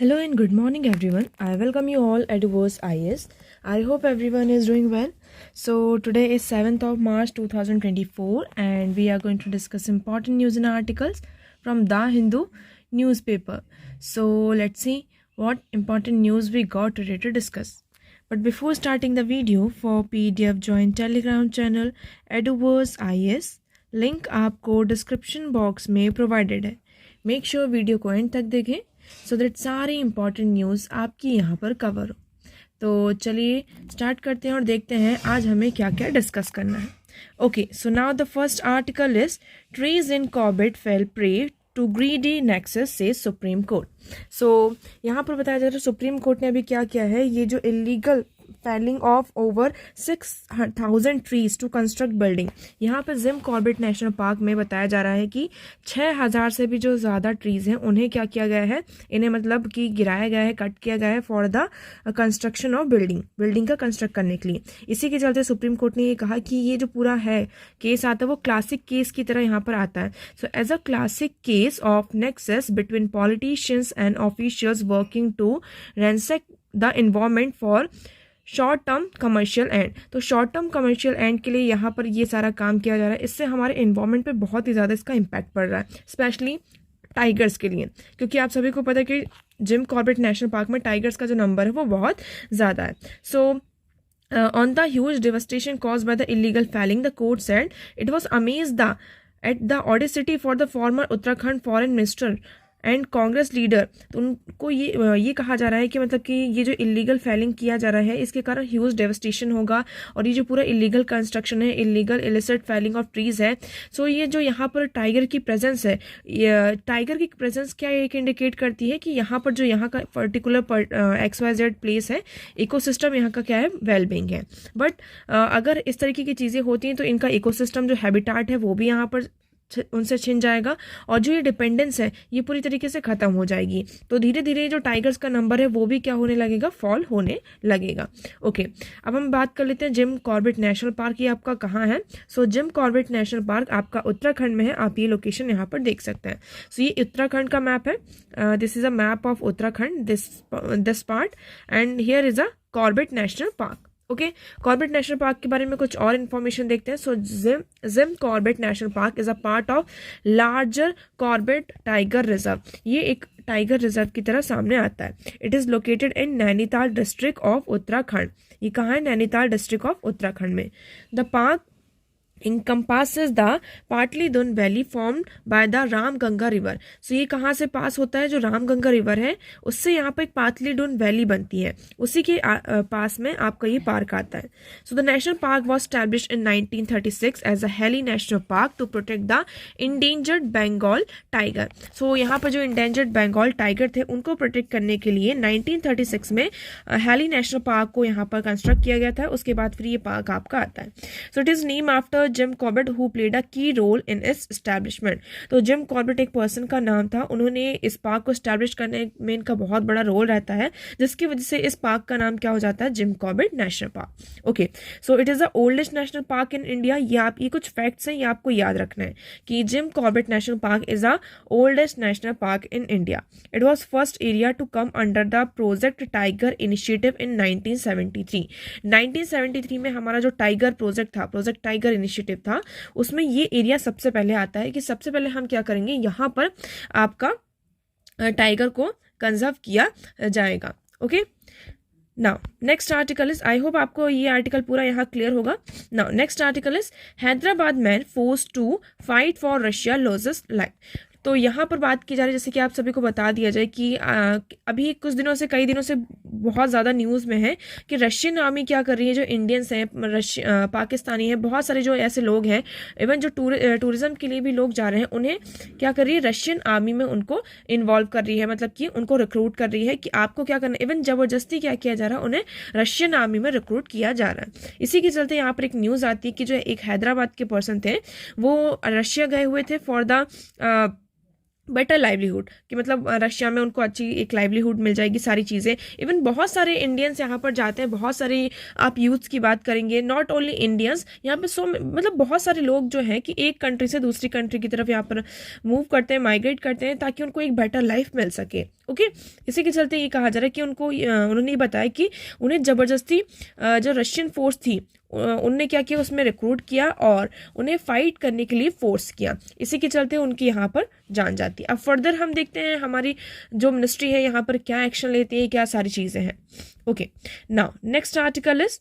Hello and good morning everyone. I welcome you all at Verse IS. I hope everyone is doing well. So today is 7th of March 2024 and we are going to discuss important news and articles from The Hindu newspaper. So let's see what important news we got today to discuss. But before starting the video, for PDF join Telegram channel Eduverse IS. Link आपको description box में provided है. Make sure video को and तक देखें so that सारी important news आपकी यहाँ पर कवर हो. तो चलिए स्टार्ट करते हैं और देखते हैं आज हमें क्या क्या डिस्कस करना है. Okay, so now the first article is trees in Corbett fell prey to greedy nexus says supreme court. So यहाँ पर बताया जा रहा है सुप्रीम कोर्ट ने अभी क्या किया है, ये जो illegal felling of over 6,000 trees to construct building, यहाँ पर जिम कॉर्बेट नेशनल पार्क में बताया जा रहा है कि 6,000 से भी जो ज़्यादा ट्रीज हैं उन्हें क्या किया गया है, इन्हें मतलब कि गिराया गया है, कट किया गया है for the construction of building का कंस्ट्रक्ट करने के लिए. इसी के चलते सुप्रीम कोर्ट ने ये कहा कि ये जो पूरा है केस आता है वो क्लासिक केस की तरह यहाँ पर आता है. So as a classic case of nexus between politicians and officials working to ransack the environment for short term commercial end. तो शॉर्ट टर्म कमर्शियल एंड के लिए यहाँ पर ये सारा काम किया जा रहा है. इससे हमारे एनवायरनमेंट पे बहुत ही ज़्यादा इसका इम्पैक्ट पड़ रहा है, स्पेशली टाइगर्स के लिए, क्योंकि आप सभी को पता है कि जिम कॉर्बेट नेशनल पार्क में टाइगर्स का जो नंबर है वो बहुत ज़्यादा है. सो on the huge devastation caused by the illegal felling, the court said it was amazed at the audacity for the former Uttarakhand foreign minister and Congress leader. तो उनको ये कहा जा रहा है कि मतलब कि ये जो इलीगल फेलिंग किया जा रहा है इसके कारण ह्यूज डेवस्टेशन होगा और ये जो पूरा इलीगल कंस्ट्रक्शन है, illegal illicit felling of trees है. सो ये जो यहाँ पर टाइगर की प्रेजेंस है, टाइगर की प्रेजेंस क्या एक इंडिकेट करती है कि यहाँ पर जो यहाँ का पर्टिकुलर XYZ प्लेस है, इकोसिस्टम यहाँ का क्या है, वेलबींग है. बट अगर इस तरीके की चीज़ें होती हैं तो इनका इकोसिस्टम जो हैबिटाट है वो भी यहाँ पर उनसे छिन जाएगा और जो ये डिपेंडेंस है ये पूरी तरीके से ख़त्म हो जाएगी. तो धीरे धीरे जो टाइगर्स का नंबर है वो भी क्या होने लगेगा, फॉल होने लगेगा. ओके, अब हम बात कर लेते हैं जिम कॉर्बेट नेशनल पार्क. ये आपका कहाँ है? सो जिम कॉर्बेट नेशनल पार्क आपका उत्तराखंड में है. आप ये लोकेशन यहाँ पर देख सकते हैं. सो ये उत्तराखंड का मैप है. This is a map of Uttarakhand, this part, and here is a Corbett national park. Okay, Corbett national park के बारे में कुछ और इन्फॉर्मेशन देखते हैं. So Jim Corbett national park is a part of larger Corbett tiger reserve. ये एक tiger reserve की तरह सामने आता है. It is located in Nainital district of Uttarakhand. ये कहाँ है? नैनीताल डिस्ट्रिक्ट ऑफ उत्तराखंड में. The park encompasses the Patlidun valley formed by the Ramganga river. सो ये कहाँ से पास होता है? जो रामगंगा रिवर है उससे यहाँ पर एक पाटलीदुन वैली बनती है, उसी के पास में आपका ये पार्क आता है. So the national park was established in 1936 as a Hailey national park to protect the endangered Bengal tiger. सो यहाँ पर जो इंडेंजर्ड बंगाल टाइगर थे उनको प्रोटेक्ट करने के लिए 1936 में हेली नेशनल पार्क को यहाँ पर कंस्ट्रक्ट किया गया था. उसके बाद फिर ये पार्क आपका आता है. So it is name after Jim Corbett who played a की रोल इन इट्स एस्टैब्लिशमेंट. तो जिम कॉर्बेट एक पर्सन का नाम था, उन्होंने इस पार्क को एस्टैब्लिश करने में इनका बहुत बड़ा रोल रहता है, जिसकी वजह से इस पार्क का नाम क्या हो जाता है? Gym Corbett national park. Okay, so it is the oldest national park in India. ये कुछ फैक्ट्स हैं, ये आपको याद रखना है कि Jim Corbett national park is the oldest national park in India. It was first area to come under the project tiger initiative in 1973. 1973 में हमारा जो टाइगर प्रोजेक्ट था, प्रोजेक्ट टाइगर इनिशिएटिव था, उसमें ये एरिया सबसे पहले आता है कि सबसे पहले हम क्या करेंगे, यहाँ पर आपका टाइगर को कंजर्व किया जाएगा. Okay, now next article is, I hope आपको ये आर्टिकल पूरा यहाँ क्लियर होगा. Now next article is Hyderabad man forced to fight for Russia loses life. तो यहाँ पर बात की जा रही है, जैसे कि आप सभी को बता दिया जाए कि अभी कुछ दिनों से, कई दिनों से बहुत ज़्यादा न्यूज़ में है कि रशियन आर्मी क्या कर रही है, जो इंडियंस हैं, पाकिस्तानी हैं, बहुत सारे जो ऐसे लोग हैं, इवन जो टूरिज्म के लिए भी लोग जा रहे हैं, उन्हें क्या कर रही है, रशियन आर्मी में उनको इन्वॉल्व कर रही है, मतलब कि उनको रिक्रूट कर रही है कि आपको क्या करना है. इवन ज़बरदस्ती क्या किया जा रहा है, उन्हें रशियन आर्मी में रिक्रूट किया जा रहा है. इसी के चलते यहाँ पर एक न्यूज़ आती है कि जो एक हैदराबाद के पर्सन थे वो रशिया गए हुए थे फॉर द बेटर लाइवलीहुड कि मतलब रशिया में उनको अच्छी एक लाइवलीहुड मिल जाएगी, सारी चीज़ें। इवन बहुत सारे इंडियंस यहाँ पर जाते हैं, बहुत सारे आप यूथ्स की बात करेंगे, नॉट ओनली इंडियंस, यहाँ पे मतलब बहुत सारे लोग जो हैं कि एक कंट्री से दूसरी कंट्री की तरफ यहाँ पर मूव करते हैं, माइग्रेट करते हैं, ताकि उनको एक बेटर लाइफ मिल सके। ओके, इसी के चलते ये कहा जा रहा है कि उन्होंने ये बताया कि उन्हें ज़बरदस्ती जो रशियन फोर्स थी उनने क्या किया, उसमें रिक्रूट किया और उन्हें फाइट करने के लिए फोर्स किया। इसी के चलते उनकी यहाँ पर जान जाती है। अब फर्दर हम देखते हैं हमारी जो मिनिस्ट्री है यहाँ पर क्या एक्शन लेती है, क्या सारी चीज़ें हैं। Okay, now next article is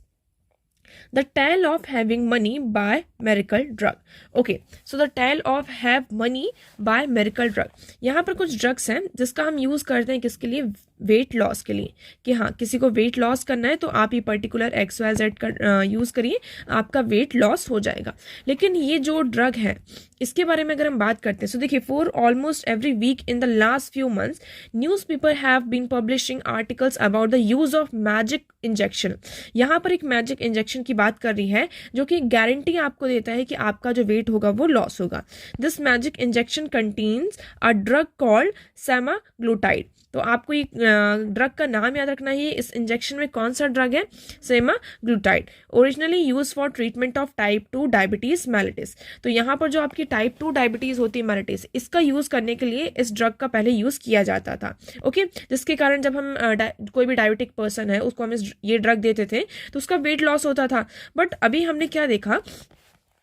the tale of having money by miracle drug. Okay, so the tale of have money by miracle drug, यहाँ पर कुछ ड्रग्स हैं जिसका हम यूज़ करते हैं किसके लिए, वेट लॉस के लिए, कि हाँ किसी को वेट लॉस करना है तो आप ये पर्टिकुलर XYZ का यूज़ करिए, आपका वेट लॉस हो जाएगा। लेकिन ये जो ड्रग है इसके बारे में अगर हम बात करते हैं, तो देखिए for almost every week in the last few months newspaper have been publishing articles about the use of magic injection. यहाँ पर एक मैजिक इंजेक्शन की बात कर रही है जो कि गारंटी आपको देता है कि आपका जो वेट होगा वो लॉस होगा। This magic injection contains a drug called semaglutide. तो आपको ये ड्रग का नाम याद रखना है, इस इंजेक्शन में कौन सा ड्रग है, semaglutide, originally use for treatment of type 2 diabetes mellitus. तो यहाँ पर जो आपकी टाइप 2 डायबिटीज होती है मेलिटस, इसका यूज करने के लिए इस ड्रग का पहले यूज किया जाता था। ओके, जिसके कारण जब हम कोई भी डायबिटिक पर्सन है उसको हम ये ड्रग देते थे तो उसका वेट लॉस होता था। बट अभी हमने क्या देखा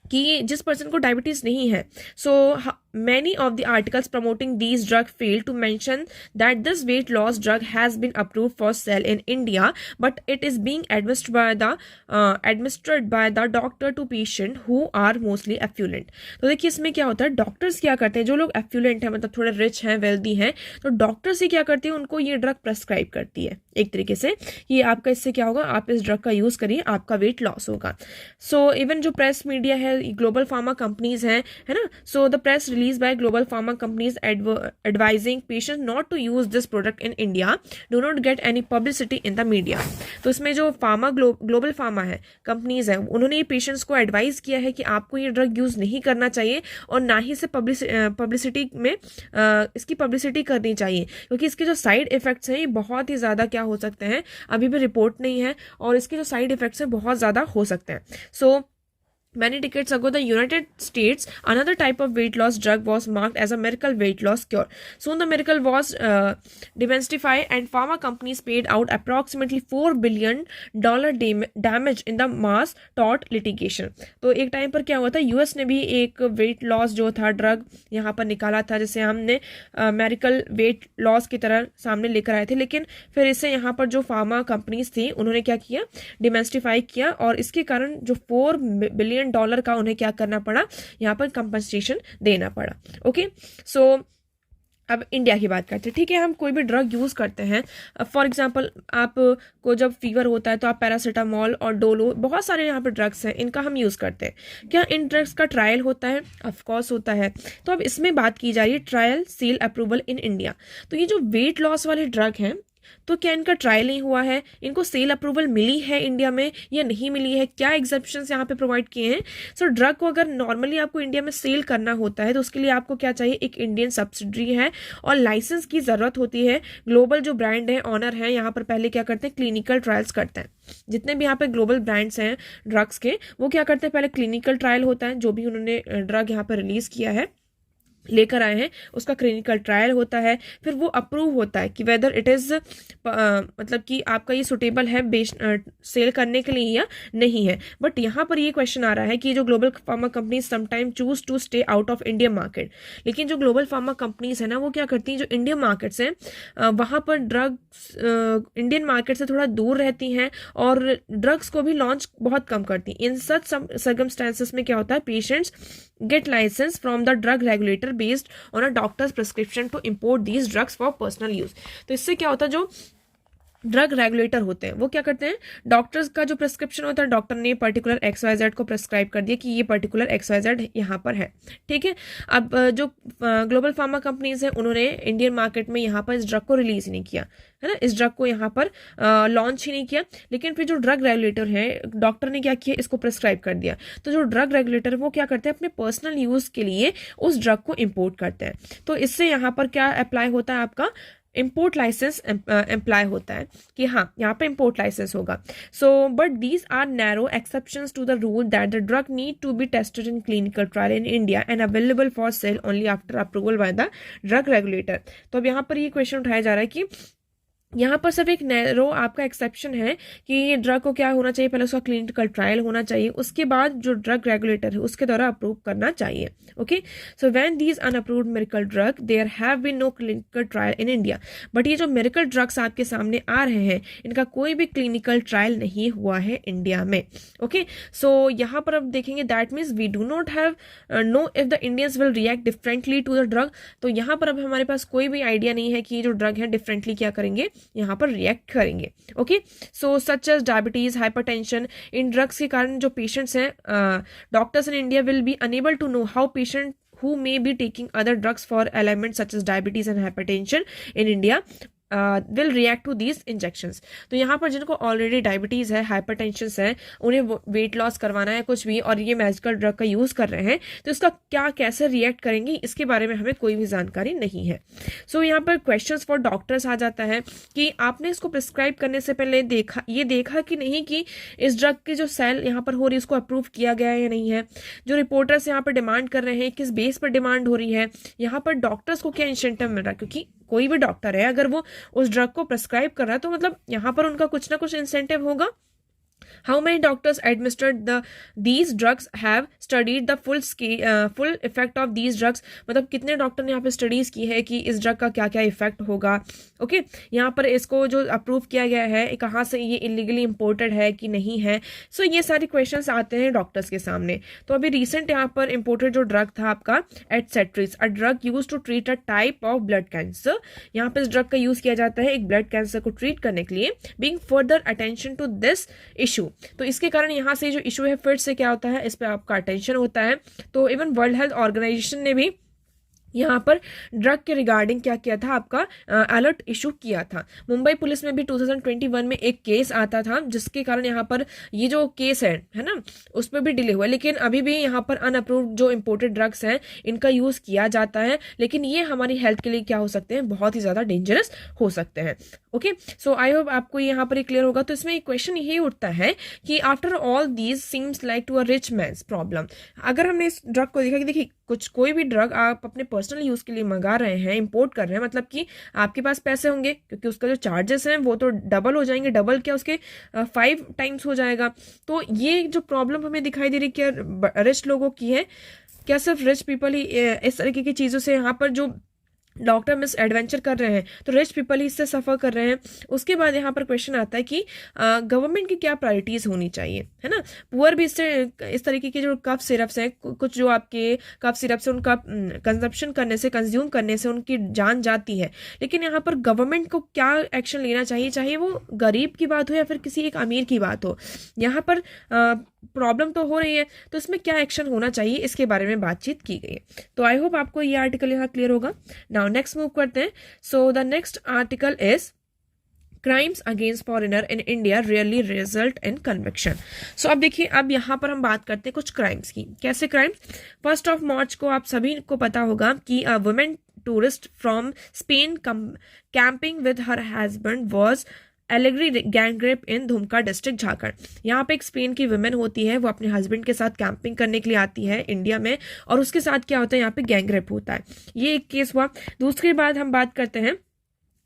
कि जिस पर्सन को डायबिटीज नहीं है, सो many of the articles promoting these drugs fail to mention that this weight loss drug has been approved for sale in India, but it is being administered by the doctor to patient who are mostly affluent। तो देखिए इसमें क्या होता है, doctors क्या करते हैं, जो लोग एफ्लुएंट हैं मतलब थोड़े रिच हैं, वेल्दी हैं, तो डॉक्टर्स ही क्या करते हैं, उनको ये ड्रग प्रेस्क्राइब करती है एक तरीके से कि आपका इससे क्या होगा, आप इस ड्रग का यूज़ करिए, आपका वेट लॉस होगा। सो इवन जो प्रेस मीडिया है, ग्लोबल फार्मा कंपनीज हैं, है ना, so the press released by global pharma companies advising patients not to use this product in India do not get any publicity in the media। तो इसमें जो pharma global pharma है companies है, उन्होंने ये पेशेंट्स को एडवाइस किया है कि आपको ये ड्रग यूज़ नहीं करना चाहिए और ना ही से पब्लिसिटी में इसकी पब्लिसिटी करनी चाहिए, क्योंकि इसके जो साइड इफेक्ट्स हैं ये बहुत ही ज़्यादा क्या हो सकते हैं, अभी भी रिपोर्ट नहीं है, और इसके जो साइड इफेक्ट्स हैं बहुत ज़्यादा हो सकते हैं। सो many decades ago, the United States, another type of weight loss drug was marked as a miracle weight loss cure. Soon the miracle was demystified and pharma companies paid out approximately $4 billion damage in the mass tort litigation। तो एक time पर क्या हुआ था, US ने भी एक weight loss जो था ड्रग यहाँ पर निकाला था, जिसे हमने मेरिकल वेट लॉस की तरह सामने लेकर आए थे, लेकिन फिर इससे यहाँ पर जो फार्मा कंपनीज थी उन्होंने क्या किया, डिमेस्टिफाई किया, और इसके कारण जो $4 बिलियन का उन्हें क्या करना पड़ा, यहाँ पर कंपनसेशन देना पड़ा। ओके, सो अब इंडिया की बात करते हैं। ठीक है, हम कोई भी ड्रग यूज़ करते हैं, फॉर एग्जांपल आप को जब फीवर होता है तो आप पैरासीटामोल और डोलो, बहुत सारे यहाँ पर ड्रग्स हैं, इनका हम यूज़ करते हैं। क्या इन ड्रग्स का ट्रायल होता है? ऑफकोर्स होता है। तो अब इसमें बात की जा रही है trial seal approval in India. तो ये जो वेट लॉस वाले ड्रग हैं, तो क्या इनका ट्रायल नहीं हुआ है, इनको सेल अप्रूवल मिली है इंडिया में या नहीं मिली है, क्या एग्जेप्शंस यहाँ पे प्रोवाइड किए हैं? सो ड्रग को अगर नॉर्मली आपको इंडिया में सेल करना होता है तो उसके लिए आपको क्या चाहिए, एक इंडियन सब्सिडरी है और लाइसेंस की ज़रूरत होती है। ग्लोबल जो ब्रांड है, ऑनर है, यहाँ पर पहले क्या करते हैं, क्लिनिकल ट्रायल्स करते हैं। जितने भी यहाँ पे ग्लोबल ब्रांड्स हैं ड्रग्स के, वो क्या करते हैं, पहले क्लिनिकल ट्रायल होता है, जो भी उन्होंने ड्रग यहाँ पर रिलीज़ किया है, लेकर आए हैं, उसका क्लिनिकल ट्रायल होता है, फिर वो अप्रूव होता है कि वेदर इट इज़ मतलब कि आपका ये सुटेबल है सेल करने के लिए या नहीं है। बट यहाँ पर ये क्वेश्चन आ रहा है कि जो global pharma companies sometime choose to stay out of Indian market, लेकिन जो ग्लोबल फार्मा कंपनीज है ना, वो क्या करती हैं, जो इंडियन मार्केट्स हैं वहाँ पर ड्रग्स इंडियन मार्केट से थोड़ा दूर रहती हैं और ड्रग्स को भी लॉन्च बहुत कम करती हैं। इन सच सर्कमस्टेंसेस में क्या होता है, patients get license from the drug regulator based on a doctor's prescription to import these drugs for personal use। तो इससे क्या होता है, जो ड्रग रेगुलेटर होते हैं, वो क्या करते हैं, डॉक्टर्स का जो प्रिस्क्रिप्शन होता है, डॉक्टर ने पर्टिकुलर XYZ को प्रिस्क्राइब कर दिया कि ये पर्टिकुलर XYZ यहाँ पर है, ठीक है। अब जो ग्लोबल फार्मा कंपनीज हैं उन्होंने इंडियन मार्केट में यहाँ पर इस ड्रग को रिलीज ही नहीं किया, है ना, इस ड्रग को यहाँ पर लॉन्च ही नहीं किया। लेकिन फिर जो ड्रग रेगुलेटर है, डॉक्टर ने क्या किया, इसको प्रिस्क्राइब कर दिया। तो जो ड्रग रेगुलेटर है वो क्या करते हैं, अपने पर्सनल यूज के लिए उस ड्रग को इम्पोर्ट करते हैं। तो इससे यहाँ पर क्या अप्लाई होता है, आपका इम्पोर्ट लाइसेंस अप्लाई होता है कि हाँ यहाँ पे इम्पोर्ट लाइसेंस होगा। So but these are narrow exceptions to the rule that the drug need to be tested in clinical trial in India and available for sale only after approval by the drug regulator. तो अब यहाँ पर ये question उठाया जा रहा है कि यहाँ पर सिर्फ एक नैरो आपका एक्सेप्शन है कि ये ड्रग को क्या होना चाहिए, पहले उसका क्लिनिकल ट्रायल होना चाहिए, उसके बाद जो ड्रग रेगुलेटर है उसके द्वारा अप्रूव करना चाहिए। Okay, so when these unapproved medical drug there have been no clinical trial in India. But ये जो मेडिकल ड्रग्स आपके सामने आ रहे हैं इनका कोई भी क्लिनिकल ट्रायल नहीं हुआ है इंडिया में। ओके, सो यहाँ पर अब देखेंगे that means we do not have know if the Indians will react differently to the drug. तो यहाँ पर अब हमारे पास कोई भी आइडिया नहीं है कि ये जो ड्रग है डिफरेंटली क्या करेंगे, यहाँ पर रिएक्ट करेंगे। Okay, so such as diabetes, hypertension, इन ड्रग्स के कारण जो पेशेंट्स हैं, doctors in India will be unable to know how patient who may be taking other drugs for ailments such as diabetes and hypertension in India will react to these injections। तो यहाँ पर जिनको already diabetes है, hypertension है, उन्हें weight loss करवाना है कुछ भी, और ये मैजिकल ड्रग का यूज़ कर रहे हैं, तो इसका क्या कैसे रिएक्ट करेंगे इसके बारे में हमें कोई भी जानकारी नहीं है। सो यहाँ पर क्वेश्चंस फॉर डॉक्टर्स आ जाता है कि आपने इसको प्रिस्क्राइब करने से पहले देखा कि नहीं कि इस ड्रग की जो सेल यहाँ पर हो रही है उसको अप्रूव किया गया है या नहीं है। जो रिपोर्टर्स यहाँ पर डिमांड कर रहे हैं किस बेस पर डिमांड हो रही है, यहाँ पर डॉक्टर्स को क्या इंसेंटिव मिल रहा है, क्योंकि कोई भी डॉक्टर है अगर वो उस ड्रग को प्रिस्क्राइब कर रहा है तो मतलब यहाँ पर उनका कुछ ना कुछ इंसेंटिव होगा। How many doctors administered these drugs have studied the full effect of these drugs। मतलब कितने डॉक्टर ने यहाँ पे स्टडीज की है कि इस ड्रग का क्या क्या इफेक्ट होगा। ओके, यहाँ पर इसको जो अप्रूव किया गया है कहाँ से ये इलीगली इम्पोर्टेड है कि नहीं है। सो ये सारे क्वेश्चंस आते हैं डॉक्टर्स के सामने। तो अभी रिसेंट यहाँ पर इम्पोर्टेड जो ड्रग था आपका एटसेट्रिस, a drug used to treat a type of blood cancer. यहाँ पर इस ड्रग का यूज किया जाता है एक ब्लड कैंसर को ट्रीट करने के लिए। Being further attention to this issue, तो इसके कारण यहाँ से जो इशू है फिर से क्या होता है, इस पर आपका अटेंशन होता है। तो इवन वर्ल्ड हेल्थ ऑर्गेनाइजेशन ने भी यहाँ पर ड्रग के रिगार्डिंग क्या किया था, आपका अलर्ट इशू किया था। मुंबई पुलिस में भी 2021 में एक केस आता था जिसके कारण यहाँ पर ये जो केस है ना उस पर भी डिले हुआ, लेकिन अभी भी यहाँ पर अनअप्रूव्ड जो इम्पोर्टेड ड्रग्स हैं इनका यूज़ किया जाता है, लेकिन ये हमारी हेल्थ के लिए क्या हो सकते हैं, बहुत ही ज़्यादा डेंजरस हो सकते हैं। ओके, सो आई होप आपको यहाँ पर क्लियर होगा। तो इसमें एक क्वेश्चन यही उठता है कि after all these seems like to a rich man's problem. अगर हमने इस ड्रग को देखा कि देखिए कोई भी ड्रग आप अपने पर्सनल यूज़ के लिए मंगा रहे हैं, इंपोर्ट कर रहे हैं, मतलब कि आपके पास पैसे होंगे क्योंकि उसका जो चार्जेस हैं वो तो डबल हो जाएंगे, डबल क्या उसके 5 टाइम्स हो जाएगा। तो ये जो प्रॉब्लम हमें दिखाई दे रही है क्या रिच लोगों की है, क्या सिर्फ रिच पीपल ही इस तरीके की चीज़ों से यहाँ पर जो डॉक्टर मिस एडवेंचर कर रहे हैं तो रिच पीपल ही इससे सफ़र कर रहे हैं। उसके बाद यहाँ पर क्वेश्चन आता है कि गवर्नमेंट की क्या प्रायोरिटीज़ होनी चाहिए, है ना। पुअर भी इससे इस तरीके के जो कफ सिरप्स हैं, कुछ जो आपके कफ सिरप्स हैं उनका कंजप्शन करने से, कंज्यूम करने से उनकी जान जाती है, लेकिन यहाँ पर गवर्नमेंट को क्या एक्शन लेना चाहिए, चाहे वो गरीब की बात हो या फिर किसी एक अमीर की बात हो। यहाँ पर प्रॉब्लम तो हो रही है तो इसमें क्या एक्शन होना चाहिए इसके बारे में बातचीत की गई है। तो आई होप आपको ये आर्टिकल यहाँ क्लियर होगा। नाउ नेक्स्ट मूव करते हैं। So the next article is crimes against foreigner in India really result in conviction. So अब देखिए, अब यहाँ पर हम बात करते हैं कुछ क्राइम्स की। कैसे क्राइम्स? 1 मार्च को आप सभी को पता होगा कि a women tourist from Spain camping with her husband was allegedly gang rape in Dumka district Jharkhand. यहाँ पे एक स्पेन की वुमेन होती है, वो अपने हस्बैंड के साथ कैंपिंग करने के लिए आती है इंडिया में, और उसके साथ क्या होता है, यहाँ पे गैंग रेप होता है। ये एक केस हुआ। दूसरी बात हम बात करते हैं,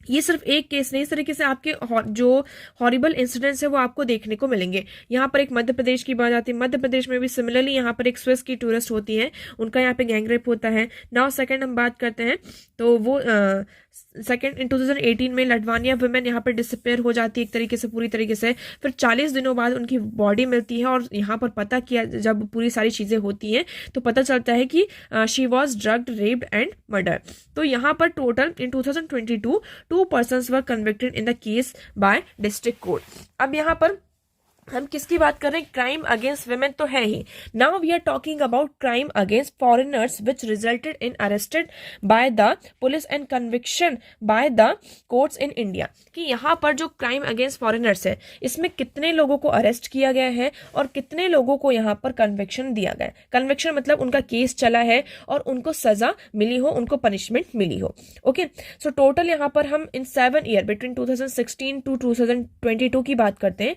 ये सिर्फ एक केस नहीं, इस तरीके से आपके जो हॉरिबल इंसिडेंट्स है वो आपको देखने को मिलेंगे। यहाँ पर एक मध्य प्रदेश की बात आती है, मध्य प्रदेश में भी सिमिलरली यहाँ पर एक स्विस की टूरिस्ट होती है, उनका यहाँ पे गैंग रेप होता है। नाउ सेकंड हम बात करते हैं तो वो सेकेंड इन 2018 में लटवानिया वुमेन यहाँ पर डिसअपेयर हो जाती है एक तरीके से, पूरी तरीके से। फिर 40 दिनों बाद उनकी बॉडी मिलती है और यहाँ पर पता किया, जब पूरी सारी चीज़ें होती हैं तो पता चलता है कि she was drugged, raped and murder. तो यहाँ पर total in 2022 2 persons were convicted in the case by district court. अब यहाँ पर हम किसकी बात कर रहे हैं? क्राइम अगेंस्ट वुमेन तो है ही। Now we are talking about crime against foreigners which resulted in arrested by the police and conviction by the courts in India. कि यहाँ पर जो क्राइम अगेंस्ट फॉरेनर्स है, इसमें कितने लोगों को अरेस्ट किया गया है और कितने लोगों को यहाँ पर कन्विक्शन दिया गया है। कन्विक्शन मतलब उनका केस चला है और उनको सजा मिली हो, उनको पनिशमेंट मिली हो। ओके, सो टोटल यहाँ पर हम इन 7 ईयर बिटवीन 2016 टू 2022 की बात करते हैं।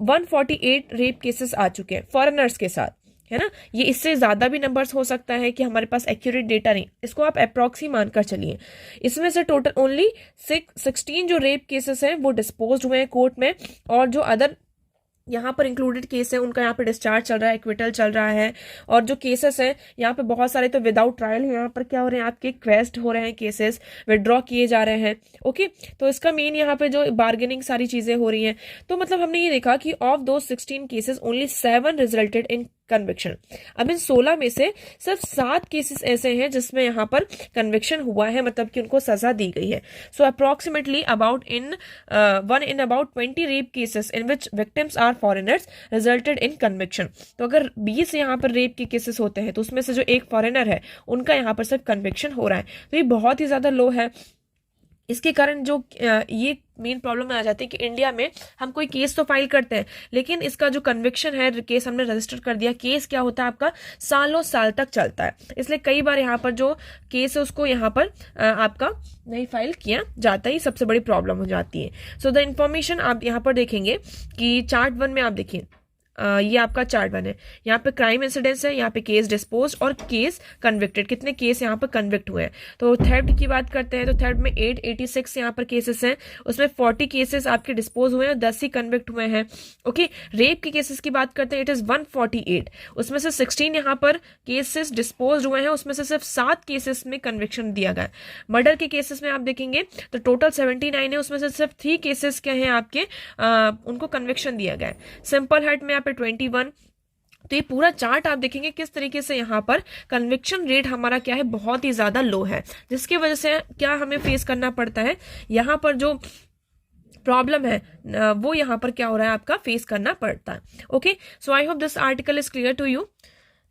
148 रेप केसेस आ चुके हैं फॉरेनर्स के साथ, है ना। ये इससे ज्यादा भी नंबर्स हो सकता है कि हमारे पास एक्यूरेट डेटा नहीं, इसको आप अप्रॉक्सी मानकर चलिए। इसमें से टोटल ओनली 16 जो रेप केसेस हैं वो डिस्पोज हुए हैं कोर्ट में, और जो अदर यहाँ पर इंक्लूडेड केस है उनका यहाँ पे डिस्चार्ज चल रहा है, एक्विटल चल रहा है। और जो केसेस हैं यहाँ पे बहुत सारे तो विदाउट ट्रायल है, यहाँ पर क्या हो रहे हैं, आपके क्वेस्ट हो रहे हैं, केसेस विड्रॉ किए जा रहे हैं। ओके, तो इसका मेन यहाँ पे जो बार्गेनिंग सारी चीजें हो रही हैं। तो मतलब हमने ये देखा कि ऑफ दो 16 cases only 7 resulted in conviction. अब इन 16 में से सिर्फ 7 केसेस ऐसे हैं जिसमें यहाँ पर कन्विक्शन हुआ है, मतलब कि उनको सजा दी गई है। So approximately about 20 rape cases in which victims are foreigners resulted in conviction. तो अगर 20 यहाँ पर रेप के केसेस होते हैं तो उसमें से जो एक फॉरेनर है उनका यहाँ पर सिर्फ कन्विक्शन हो रहा है, तो ये बहुत ही ज्यादा लो है। इसके कारण जो ये मेन प्रॉब्लम आ जाती है कि इंडिया में हम कोई केस तो फाइल करते हैं, लेकिन इसका जो कन्विक्शन है, केस हमने रजिस्टर कर दिया, केस क्या होता है आपका सालों साल तक चलता है। इसलिए कई बार यहाँ पर जो केस है उसको यहाँ पर आपका नहीं फाइल किया जाता है, सबसे बड़ी प्रॉब्लम हो जाती है। सो द इंफॉर्मेशन आप यहाँ पर देखेंगे कि चार्ट 1 में आप देखिए, ये आपका चार्ट 1 है। यहाँ पे क्राइम इंसिडेंट्स है, यहाँ पे केस डिस्पोज और केस कन्विक्टेड, कितने केस यहाँ पर कन्विक्ट हुए हैं। तो थर्ड की बात करते हैं तो थर्ड में 886 यहाँ पर केसेस हैं, उसमें 40 केसेस आपके डिस्पोज हुए हैं, 10 ही कन्विक्ट हुए हैं। ओके, रेप के केसेस की बात करते हैं, इट इज 148, उसमें से 16 यहाँ पर केसेस डिस्पोज हुए हैं, उसमें से सिर्फ 7 केसेस में कन्विक्शन दिया गया। मर्डर के केसेस में आप देखेंगे तो टोटल 79 है, उसमें से सिर्फ 3 केसेस क्या है आपके उनको कन्विक्शन दिया गया है। सिंपल हर्ट में यहाँ पे 21। तो ये पूरा चार्ट आप देखेंगे किस तरीके से यहाँ पर कन्विक्शन रेट हमारा क्या है, बहुत ही ज्यादा लो है, जिसकी वजह से क्या हमें फेस करना पड़ता है, यहाँ पर जो प्रॉब्लम है वो यहाँ पर क्या हो रहा है, आपका फेस करना पड़ता है। Okay, so I hope this article is clear to you.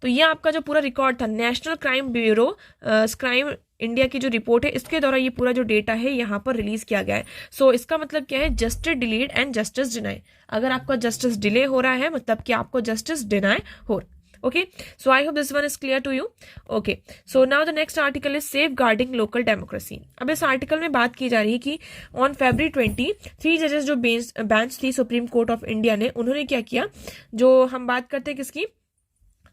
तो ये आपका जो पूरा रिकॉर्ड था, national crime bureau crime India की जो रिपोर्ट है, इसके द्वारा ये पूरा जो डेटा है यहाँ पर रिलीज किया गया है। सो इसका मतलब क्या है, justice delayed and justice deny. अगर आपका जस्टिस डिले हो रहा है मतलब कि आपको जस्टिस डिनाई हो रहा है। Okay, so I hope this one is clear to you. Okay, so now the next article is safeguarding local democracy. अब इस आर्टिकल में बात की जा रही है कि ऑन February 20 3 जजेस जो बेंच थी सुप्रीम कोर्ट ऑफ इंडिया ने, उन्होंने क्या किया, जो हम बात करते हैं किसकी,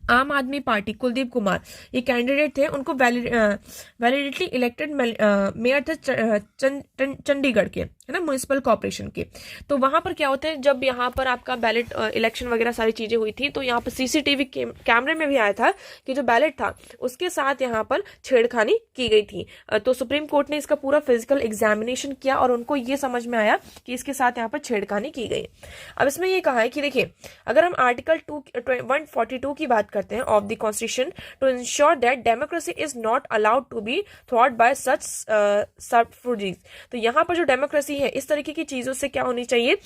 आम आदमी पार्टी कुलदीप कुमार ये कैंडिडेट थे, उनको वैलिडिटली इलेक्टेड मेयर थे चंडीगढ़ के, है ना, म्युनिसिपल कॉर्पोरेशन के। तो वहां पर क्या होता है, जब यहाँ पर आपका बैलेट इलेक्शन वगैरह सारी चीजें हुई थी तो यहाँ पर सीसीटीवी कैमरे में भी आया था कि जो बैलेट था उसके साथ यहाँ पर छेड़खानी की गई थी। तो सुप्रीम कोर्ट ने इसका पूरा फिजिकल एग्जामिनेशन किया और उनको ये समझ में आया कि इसके साथ यहाँ पर छेड़खानी की गई। अब इसमें ये कहा है कि देखिए, अगर हम आर्टिकल 142 की बात करते हैं of the constitution, to ensure that democracy is not allowed to be throat by such subterfuges. तो यहाँ पर जो डेमोक्रेसी है, इस तरीके की चीजों से क्या होनी चाहिए,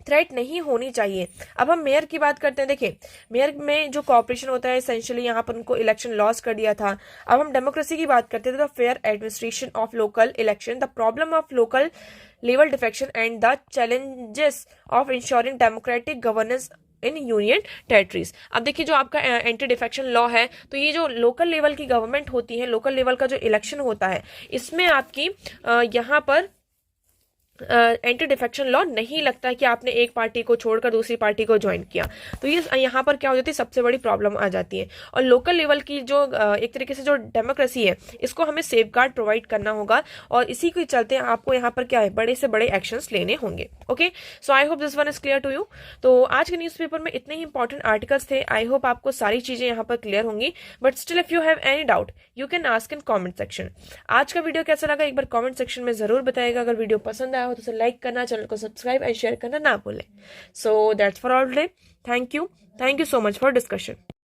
थ्रेट नहीं होनी चाहिए। अब हम मेयर की बात करते हैं, देखिए मेयर में जो कॉर्पोरेशन होता है एसेंशियली यहाँ पर उनको इलेक्शन लॉस कर दिया था। अब हम डेमोक्रेसी की बात करते हैं तो fair administration of local election, the problem of local level defection and the challenges of ensuring democratic governance in union territories. अब देखिए, जो आपका एंटी डिफेक्शन लॉ है, तो ये जो लोकल लेवल की गवर्नमेंट होती है, लोकल लेवल का जो इलेक्शन होता है, इसमें आपकी यहाँ पर एंटी डिफेक्शन लॉ नहीं लगता कि आपने एक पार्टी को छोड़कर दूसरी पार्टी को ज्वाइन किया। तो ये यहाँ पर क्या हो जाती है, सबसे बड़ी प्रॉब्लम आ जाती है। और लोकल लेवल की जो एक तरीके से जो डेमोक्रेसी है, इसको हमें सेफगार्ड प्रोवाइड करना होगा, और इसी के चलते आपको यहाँ पर क्या है, बड़े से बड़े एक्शंस लेने होंगे। Okay, so I hope this one is clear to you. तो आज के न्यूज़पेपर में इतने ही इंपॉर्टेंट आर्टिकल्स थे। आई होप आपको सारी चीजें यहाँ पर क्लियर होंगी, but still if you have any doubt you can ask in comment section. आज का वीडियो कैसा लगा एक बार कॉमेंट सेक्शन में जरूर बताइएगा। अगर वीडियो पसंद आया हो तो उसे लाइक करना, चैनल को सब्सक्राइब एंड शेयर करना ना भूलें। So that's for all today. Thank you so much for discussion.